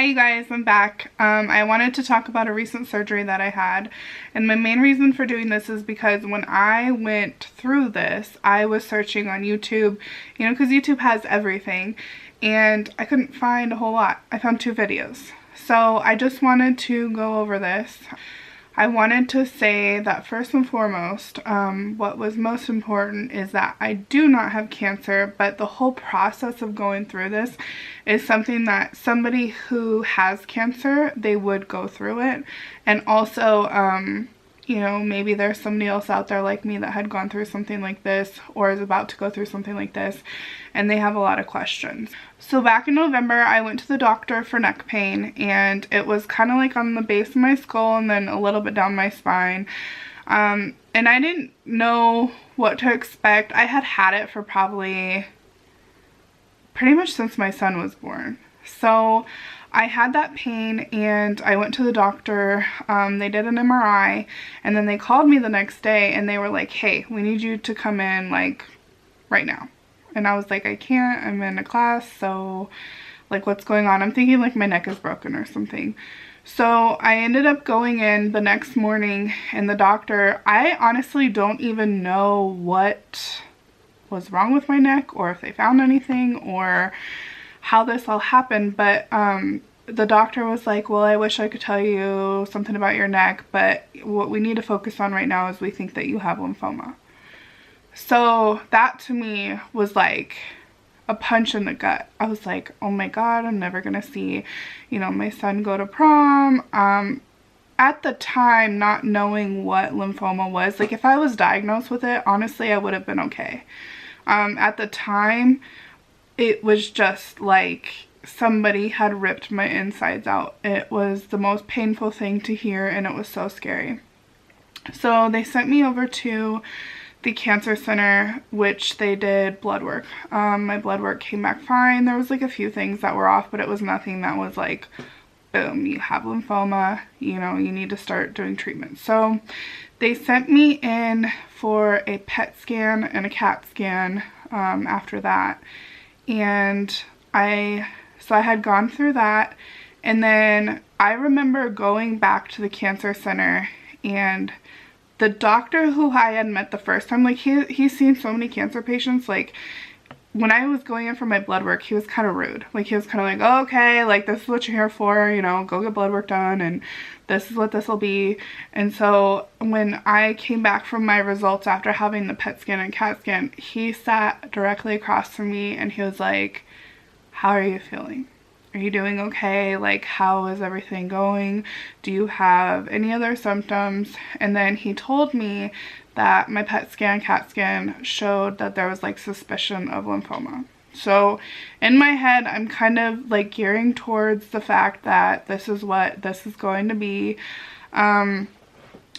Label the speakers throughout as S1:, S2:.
S1: Hi you guys, I'm back. I wanted to talk about a recent surgery that I had, and my main reason for doing this is because when I went through this, I was searching on YouTube, because YouTube has everything, and I couldn't find a whole lot. I found 2 videos. So I just wanted to go over this. I wanted to say that first and foremost, what was most important is that I do not have cancer, but the whole process of going through this is something that somebody who has cancer, they would go through it. And also, maybe there's somebody else out there like me that had gone through something like this or is about to go through something like this, and they have a lot of questions. So back in November, I went to the doctor for neck pain, and it was kind of like on the base of my skull and then a little bit down my spine. And I didn't know what to expect. I had it for probably pretty much since my son was born. So I had that pain and I went to the doctor. They did an MRI, and then they called me the next day and they were like, hey, we need you to come in like right now. And I was like, I can't, I'm in a class, so like what's going on? I'm thinking like my neck is broken or something. So I ended up going in the next morning, and the doctor, I honestly don't even know what was wrong with my neck or if they found anything or how this all happened, but the doctor was like, well, I wish I could tell you something about your neck, but what we need to focus on right now is we think that you have lymphoma. So that to me was like a punch in the gut. I was like, oh my god, I'm never gonna see my son go to prom. At the time, not knowing what lymphoma was, like if I was diagnosed with it, honestly I would have been okay. At the time, it was just like somebody had ripped my insides out. It was the most painful thing to hear, and it was so scary. So they sent me over to the cancer center, which they did blood work. My blood work came back fine. There was like a few things that were off, but it was nothing that was like, boom, you have lymphoma, you need to start doing treatment. So they sent me in for a PET scan and a CAT scan after that. And I had gone through that, and then I remember going back to the cancer center, and the doctor who I had met the first time, like he's seen so many cancer patients, like when I was going in for my blood work, he was kind of rude. Like he was kind of like, oh, okay, like this is what you're here for, go get blood work done, and this is what this will be. And so when I came back from my results after having the PET scan and CAT scan, he sat directly across from me and he was like, how are you feeling? Are you doing okay? Like, how is everything going? Do you have any other symptoms? And then he told me that my PET scan, CAT scan showed that there was like suspicion of lymphoma. So in my head, I'm kind of like gearing towards the fact that this is what this is going to be. And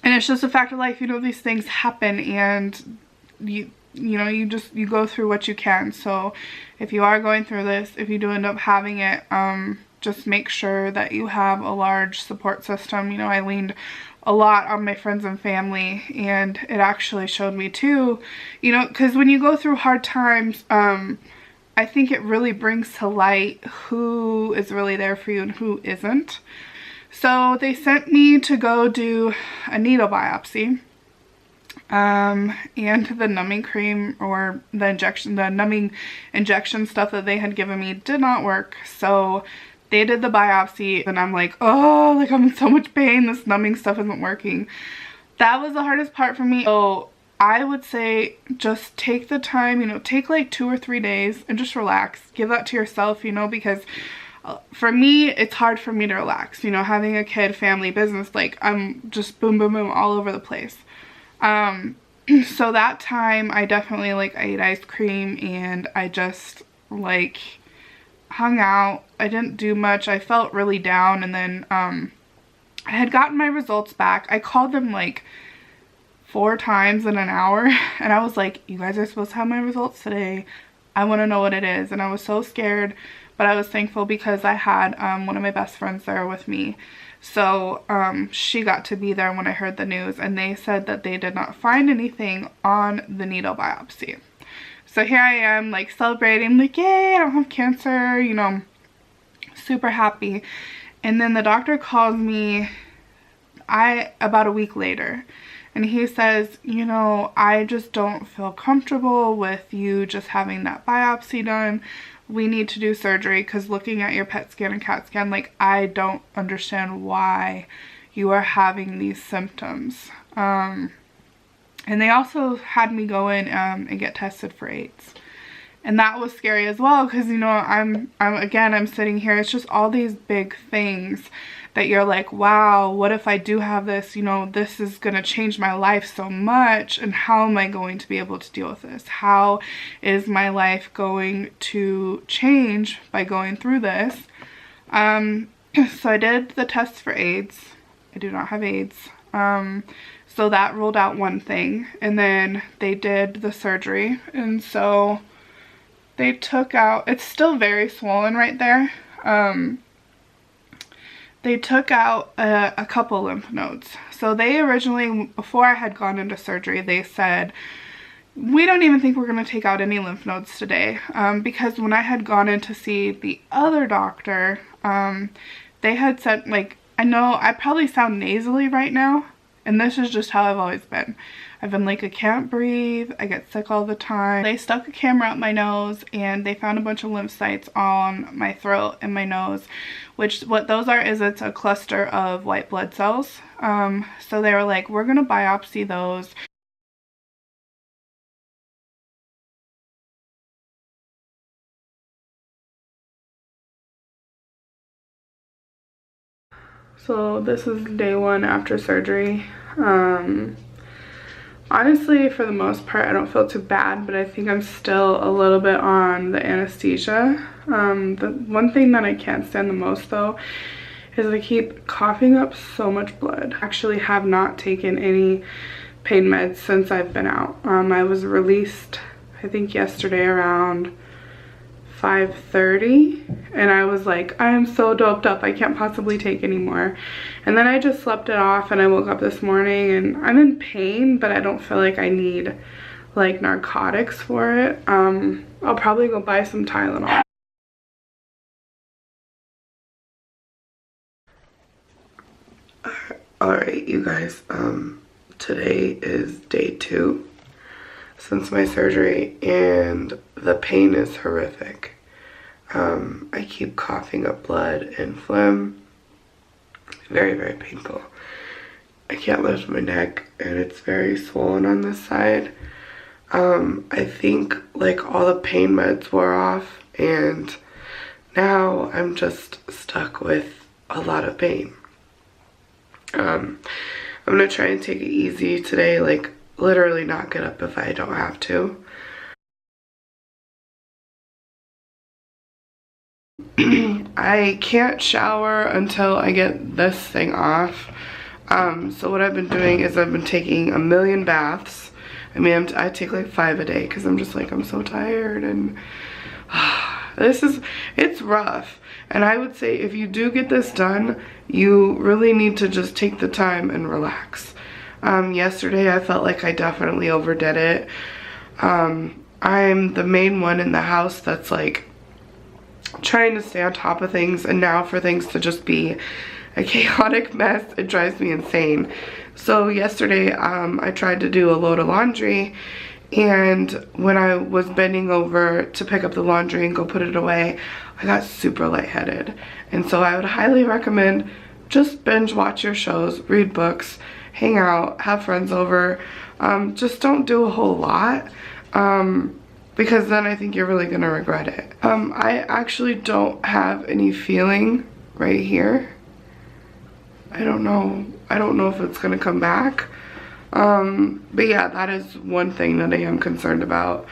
S1: it's just a fact of life, these things happen, and you go through what you can. So if you are going through this, if you do end up having it, just make sure that you have a large support system. I leaned a lot on my friends and family, and it actually showed me too, because when you go through hard times, I think it really brings to light who is really there for you and who isn't. So they sent me to go do a needle biopsy. And the numbing cream or the numbing injection stuff that they had given me did not work. So they did the biopsy, and I'm like, oh, like I'm in so much pain. This numbing stuff isn't working. That was the hardest part for me. So I would say just take the time, take like 2 or 3 days and just relax. Give that to yourself, because for me, it's hard for me to relax, having a kid, family, business, like I'm just boom, boom, boom all over the place. So that time I definitely I ate ice cream, and I just like hung out. I didn't do much. I felt really down, and then I had gotten my results back. I called them like 4 times in an hour, and I was like, you guys are supposed to have my results today. I want to know what it is. And I was so scared, but I was thankful because I had one of my best friends there with me. So she got to be there when I heard the news, and they said that they did not find anything on the needle biopsy. So here I am like celebrating, like, yay, I don't have cancer, super happy. And then the doctor calls me about a week later, and he says, you know, I just don't feel comfortable with you just having that biopsy done. We need to do surgery because looking at your PET scan and CAT scan, like, I don't understand why you are having these symptoms. And they also had me go in and get tested for AIDS. And that was scary as well because, you know, I'm sitting here. It's just all these big things that you're like, wow, what if I do have this? You know, this is going to change my life so much. And how am I going to be able to deal with this? How is my life going to change by going through this? So I did the tests for AIDS. I do not have AIDS. So that ruled out one thing. And then they did the surgery. And so they took out, it's still very swollen right there. They took out a couple lymph nodes. So they originally, before I had gone into surgery, they said, we don't even think we're going to take out any lymph nodes today. Because when I had gone in to see the other doctor, they had said, like, I know I probably sound nasally right now, and this is just how I've always been. I've been like, I can't breathe, I get sick all the time. They stuck a camera up my nose and they found a bunch of lymphocytes on my throat and my nose, which what those are is it's a cluster of white blood cells. So they were like, we're gonna biopsy those. So this is day one after surgery. Honestly, for the most part, I don't feel too bad, but I think I'm still a little bit on the anesthesia. The one thing that I can't stand the most, though, is I keep coughing up so much blood. I actually have not taken any pain meds since I've been out. I was released, I think, yesterday around 5:30, and I was like, I am so doped up, I can't possibly take any more. And then I just slept it off, and I woke up this morning and I'm in pain, but I don't feel like I need like narcotics for it. I'll probably go buy some Tylenol.
S2: Alright, you guys, today is day 2 since my surgery, and the pain is horrific. I keep coughing up blood and phlegm. Very, very painful. I can't lift my neck, and it's very swollen on this side. I think like all the pain meds wore off, and now I'm just stuck with a lot of pain. I'm gonna try and take it easy today, like literally not get up if I don't have to. I can't shower until I get this thing off. So what I've been doing is I've been taking a million baths. I mean, I take like 5 a day because I'm just like, I'm so tired, and it's rough. And I would say if you do get this done, you really need to just take the time and relax. Yesterday I felt like I definitely overdid it. I'm the main one in the house that's like trying to stay on top of things, and now for things to just be a chaotic mess, it drives me insane. So yesterday I tried to do a load of laundry, and when I was bending over to pick up the laundry and go put it away, I got super lightheaded. And so I would highly recommend just binge watch your shows, read books, hang out, have friends over. Just don't do a whole lot, because then I think you're really gonna regret it. I actually don't have any feeling right here. I don't know if it's gonna come back. But yeah, that is one thing that I am concerned about.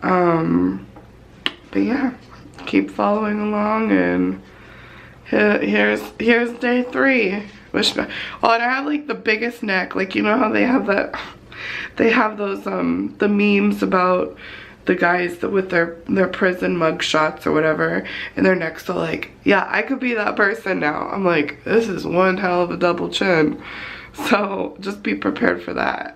S2: But yeah, keep following along, and here's day 3. And I have like the biggest neck. Like, you know how they have that, they have those the memes about the guys that with their prison mug shots or whatever, and their necks are like, yeah, I could be that person now. I'm like, this is one hell of a double chin. So just be prepared for that.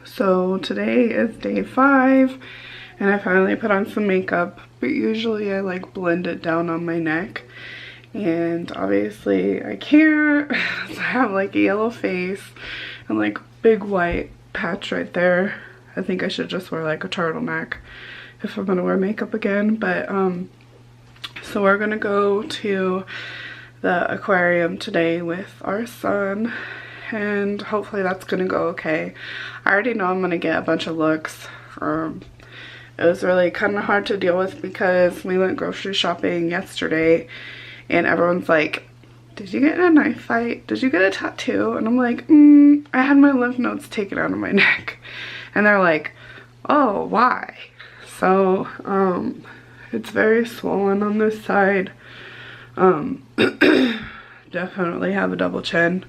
S2: So today is day 5,
S1: and I finally put on some makeup, but usually I like blend it down on my neck, and obviously I can't. I have like a yellow face and like big white patch right there. I think I should just wear like a turtleneck if I'm gonna wear makeup again. But so we're gonna go to the aquarium today with our son, and hopefully that's gonna go okay. I already know I'm gonna get a bunch of looks. It was really kind of hard to deal with because we went grocery shopping yesterday and everyone's like, did you get in a knife fight? Did you get a tattoo? And I'm like, I had my lymph nodes taken out of my neck. And they're like, oh, why? So, it's very swollen on this side. Definitely have a double chin.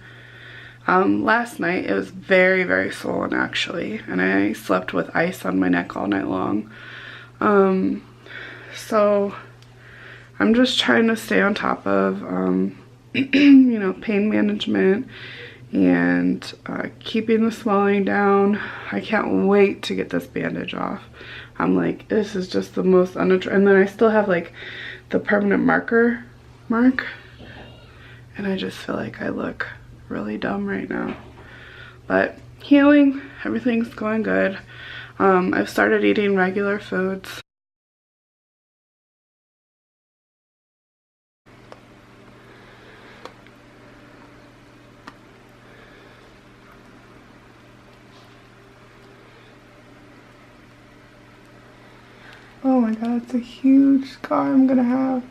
S1: Last night it was very, very swollen actually, and I slept with ice on my neck all night long. So I'm just trying to stay on top of, you know, pain management and keeping the swelling down. I can't wait to get this bandage off. I'm like, this is just the most unattractive. And then I still have like the permanent mark, and I just feel like I look really dumb right now. But healing, everything's going good. I've started eating regular foods. Oh my god, it's a huge scar I'm gonna have.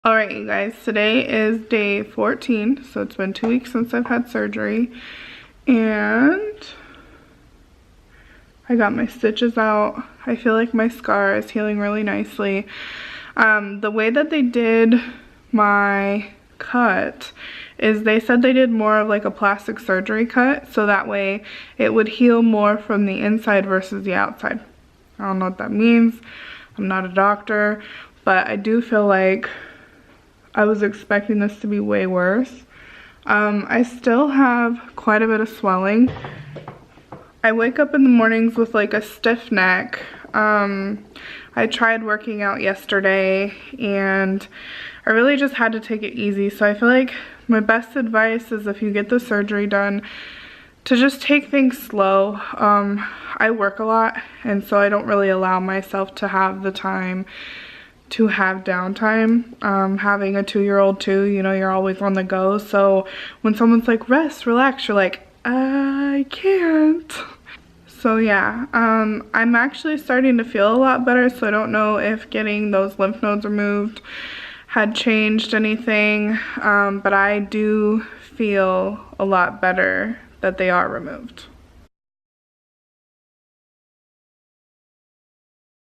S1: Alright you guys, today is day 14, so it's been 2 weeks since I've had surgery, and I got my stitches out. I feel like my scar is healing really nicely. The way that they did my cut is they said they did more of like a plastic surgery cut, so that way it would heal more from the inside versus the outside. I don't know what that means. I'm not a doctor, but I do feel like I was expecting this to be way worse. I still have quite a bit of swelling. I wake up in the mornings with like a stiff neck. I tried working out yesterday and I really just had to take it easy. So I feel like my best advice is if you get the surgery done, to just take things slow. I work a lot, and so I don't really allow myself to have the time to have downtime. Having a 2-year-old too, you know, you're always on the go. So when someone's like, rest, relax, you're like, I can't. So yeah, I'm actually starting to feel a lot better, so I don't know if getting those lymph nodes removed had changed anything, but I do feel a lot better that they are removed.